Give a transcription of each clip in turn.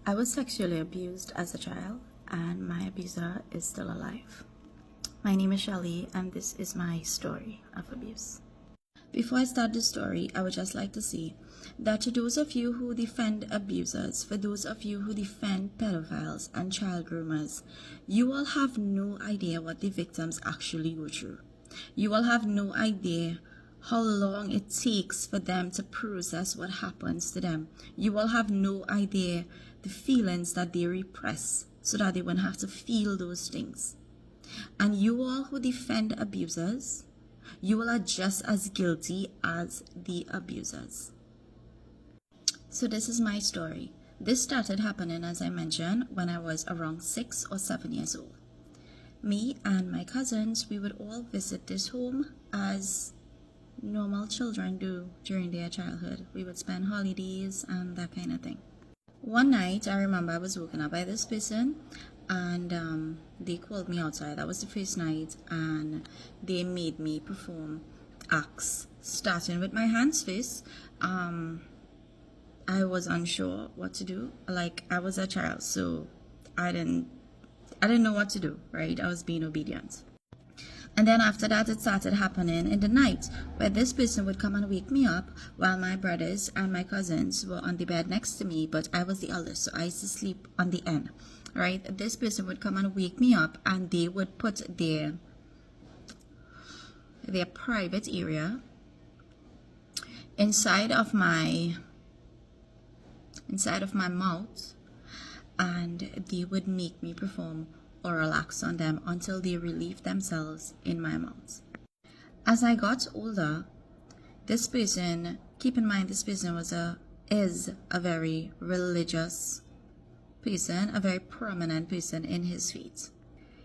I was sexually abused as a child, and my abuser is still alive. My name is Shelly, and this is my story of abuse. Before I start the story, I would just like to say that to those of you who defend abusers, for those of you who defend pedophiles and child groomers, you all have no idea what the victims actually go through. You all have no idea how long it takes for them to process what happens to them. You all have no idea the feelings that they repress so that they won't have to feel those things. And you all who defend abusers, you all are just as guilty as the abusers. So this is my story. This started happening, as I mentioned, when I was around 6 or 7 years old. Me and my cousins, we would all visit this home as normal children do during their childhood. We would spend holidays and that kind of thing. One night, I remember I was woken up by this person, and they called me outside. That was the first night, and they made me perform acts, starting with my hands first. I was unsure what to do. Like, I was a child, so I didn't know what to do, right? I was being obedient. And then after that, it started happening in the night, where this person would come and wake me up while my brothers and my cousins were on the bed next to me, but I was the eldest, so I used to sleep on the end, right? This person would come and wake me up, and they would put their private area inside of my mouth, and they would make me perform oral acts on them until they relieved themselves in my mouth. As I got older, this person, keep in mind this person is a very religious person, a very prominent person in his faith.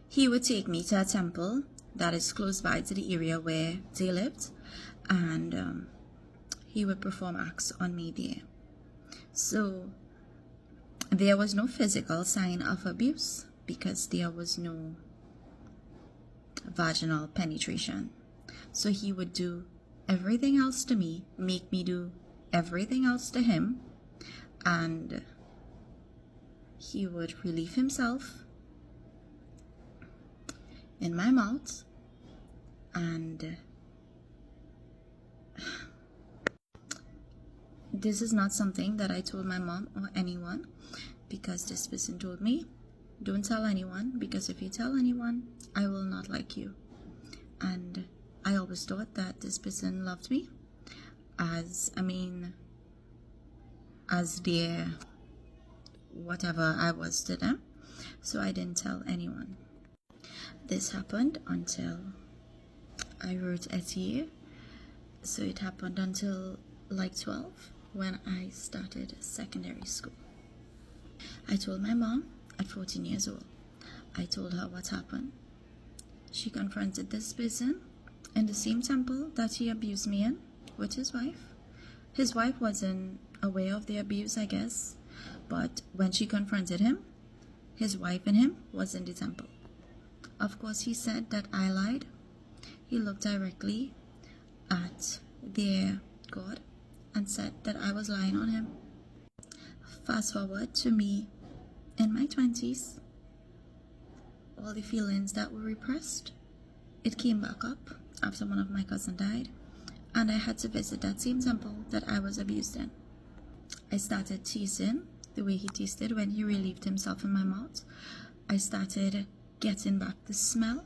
He would take me to a temple that is close by to the area where they lived, and he would perform acts on me there. So there was no physical sign of abuse because there was no vaginal penetration. So he would do everything else to me, make me do everything else to him, and he would relieve himself in my mouth. And this is not something that I told my mom or anyone, because this person told me, don't tell anyone, because if you tell anyone, I will not like you. And I always thought that this person loved me as their whatever I was to them. So I didn't tell anyone. This happened until I wrote essay. So it happened until like 12, when I started secondary school. I told my mom at 14 years old. I told her what happened. She confronted this person in the same temple that he abused me in with his wife. His wife wasn't aware of the abuse, I guess, but when she confronted him, his wife and him was in the temple. Of course, he said that I lied. He looked directly at their God and said that I was lying on him. Fast forward to me in my 20s, all the feelings that were repressed, it came back up after one of my cousins died, and I had to visit that same temple that I was abused in. I started tasting the way he tasted when he relieved himself in my mouth. I started getting back the smell.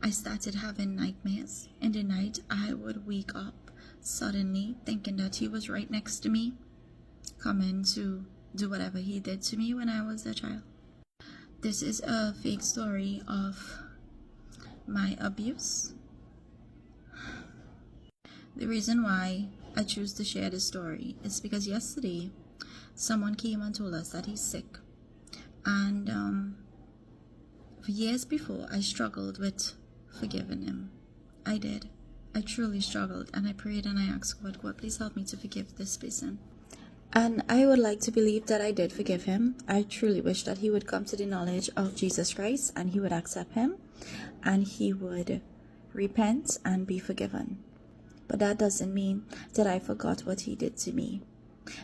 I started having nightmares. In the night, I would wake up suddenly thinking that he was right next to me, coming to do whatever he did to me when I was a child. This is a fake story of my abuse. The reason why I choose to share this story is because yesterday someone came and told us that he's sick, and for years before I struggled with forgiving him. I did. I truly struggled, and I prayed and I asked God, please help me to forgive this person. And I would like to believe that I did forgive him. I truly wish that he would come to the knowledge of Jesus Christ, and he would accept him, and he would repent and be forgiven. But that doesn't mean that I forgot what he did to me.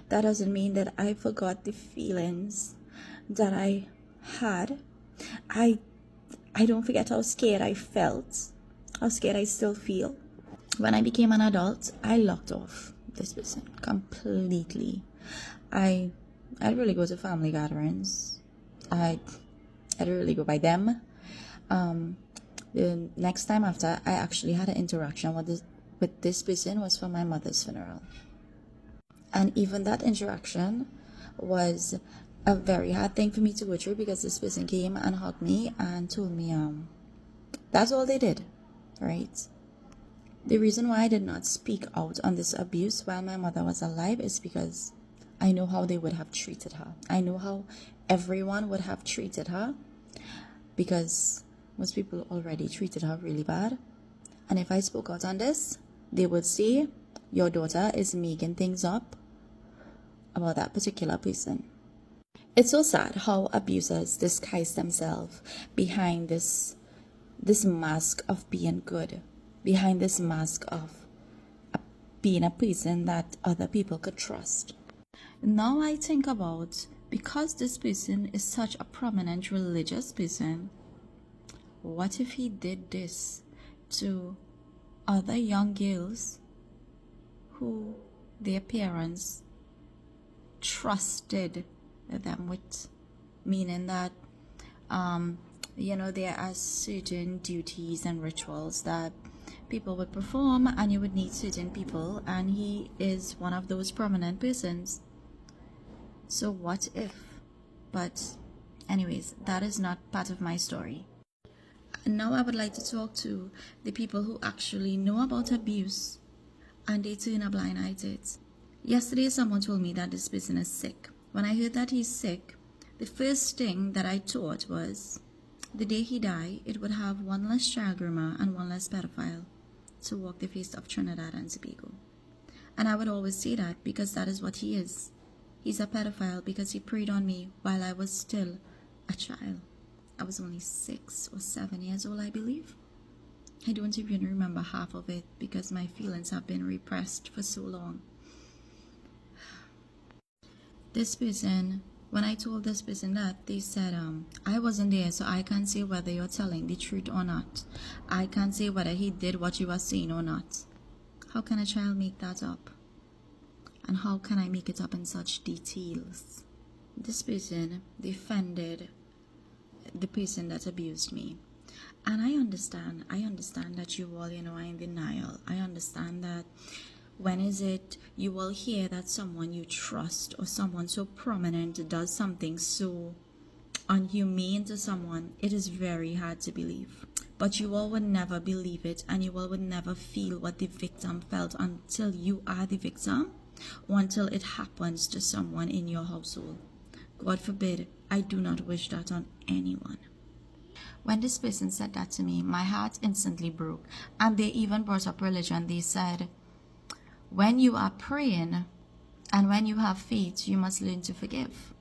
That doesn't mean that I forgot the feelings that I had, I don't forget how scared I felt, how scared I still feel. When I became an adult, I locked off this person completely. I'd really go to family gatherings. I'd really go by them. The next time after I actually had an interaction with this person was for my mother's funeral. And even that interaction was a very hard thing for me to go through, because this person came and hugged me and told me that's all they did, right? The reason why I did not speak out on this abuse while my mother was alive is because I know how they would have treated her. I know how everyone would have treated her, because most people already treated her really bad. And if I spoke out on this, they would say, your daughter is making things up about that particular person. It's so sad how abusers disguise themselves behind this mask of being good, behind this mask of being a person that other people could trust. Now I think about, because this person is such a prominent religious person, what if he did this to other young girls who their parents trusted them with, meaning that there are certain duties and rituals that people would perform, and you would need certain people, and he is one of those prominent persons. So what if? But anyways, that is not part of my story. And now I would like to talk to the people who actually know about abuse and they turn a blind eye to it. Yesterday someone told me that this person is sick. When I heard that he's sick, the first thing that I thought was, the day he died, it would have one less child groomer and one less pedophile to walk the face of Trinidad and Tobago. And I would always say that because that is what he is. He's a pedophile because he preyed on me while I was still a child. I was only 6 or 7 years old, I believe. I don't even remember half of it because my feelings have been repressed for so long. This person, when I told this person that, they said, I wasn't there, so I can't say whether you're telling the truth or not. I can't say whether he did what you are saying or not. How can a child make that up? And how can I make it up in such details? This person defended the person that abused me. And I understand that you all, are in denial. I understand that when is it you will hear that someone you trust or someone so prominent does something so unhumane to someone, it is very hard to believe. But you all would never believe it, and you all would never feel what the victim felt until you are the victim, or until it happens to someone in your household. God forbid, I do not wish that on anyone. When this person said that to me, my heart instantly broke. And they even brought up religion. They said, when you are praying and when you have faith, you must learn to forgive.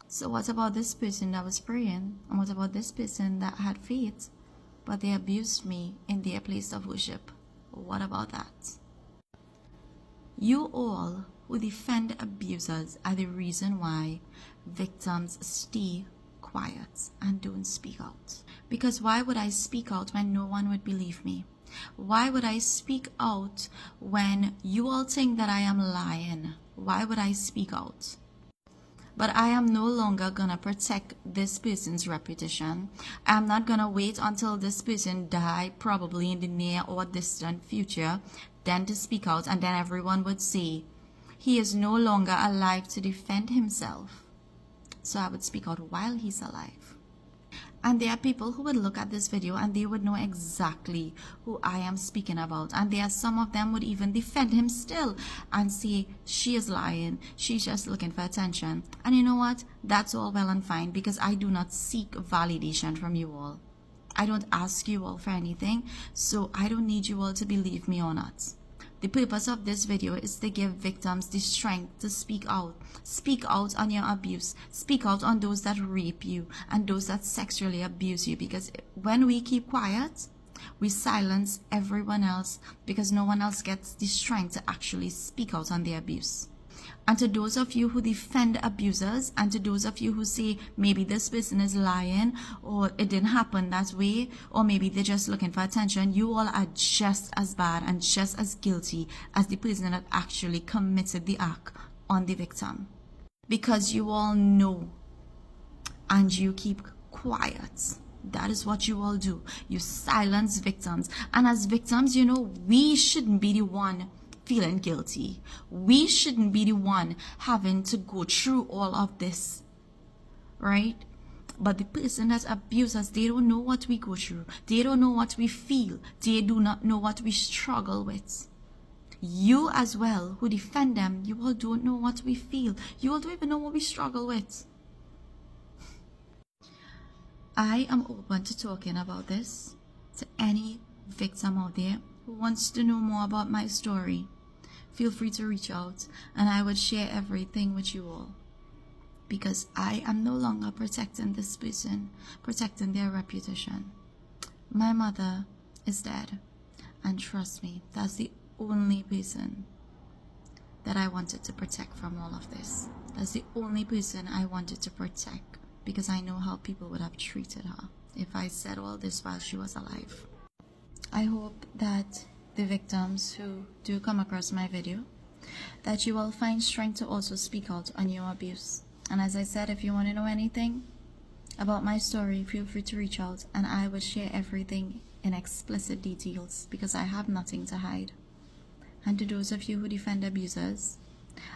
So what about this person that was praying? And what about this person that had faith, but they abused me in their place of worship? What about that? You all who defend abusers are the reason why victims stay quiet and don't speak out. Because why would I speak out when no one would believe me? Why would I speak out when you all think that I am lying? Why would I speak out? But I am no longer gonna protect this person's reputation. I'm not gonna wait until this person die, probably in the near or distant future, then to speak out, and then everyone would say, he is no longer alive to defend himself. So I would speak out while he's alive. And there are people who would look at this video and they would know exactly who I am speaking about. And there are some of them would even defend him still and say, she is lying, she's just looking for attention. And you know what? That's all well and fine, because I do not seek validation from you all. I don't ask you all for anything, so I don't need you all to believe me or not. The purpose of this video is to give victims the strength to speak out. Speak out on your abuse. Speak out on those that rape you and those that sexually abuse you. Because when we keep quiet, we silence everyone else, because no one else gets the strength to actually speak out on their abuse. And to those of you who defend abusers, and to those of you who say maybe this person is lying, or it didn't happen that way, or maybe they're just looking for attention, you all are just as bad and just as guilty as the person that actually committed the act on the victim. Because you all know and you keep quiet. That is what you all do. You silence victims. And as victims, you know, we shouldn't be the one feeling guilty. We shouldn't be the one having to go through all of this, right? But the person that abuses us, they don't know what we go through. They don't know what we feel. They do not know what we struggle with. You as well, who defend them, you all don't know what we feel. You all don't even know what we struggle with. I am open to talking about this to any victim out there who wants to know more about my story. Feel free to reach out and I would share everything with you all. Because I am no longer protecting this person, protecting their reputation. My mother is dead. And trust me, that's the only person that I wanted to protect from all of this. That's the only person I wanted to protect. Because I know how people would have treated her if I said all this while she was alive. I hope that the victims who do come across my video, that you will find strength to also speak out on your abuse. And as I said, if you want to know anything about my story, feel free to reach out and I will share everything in explicit details because I have nothing to hide. And to those of you who defend abusers,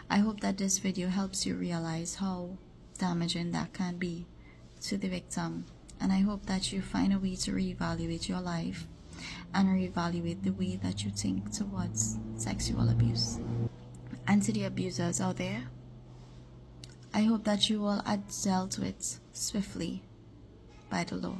I hope that this video helps you realize how damaging that can be to the victim. And I hope that you find a way to reevaluate your life and reevaluate the way that you think towards sexual abuse. And to the abusers out there, I hope that you all are dealt with swiftly by the law.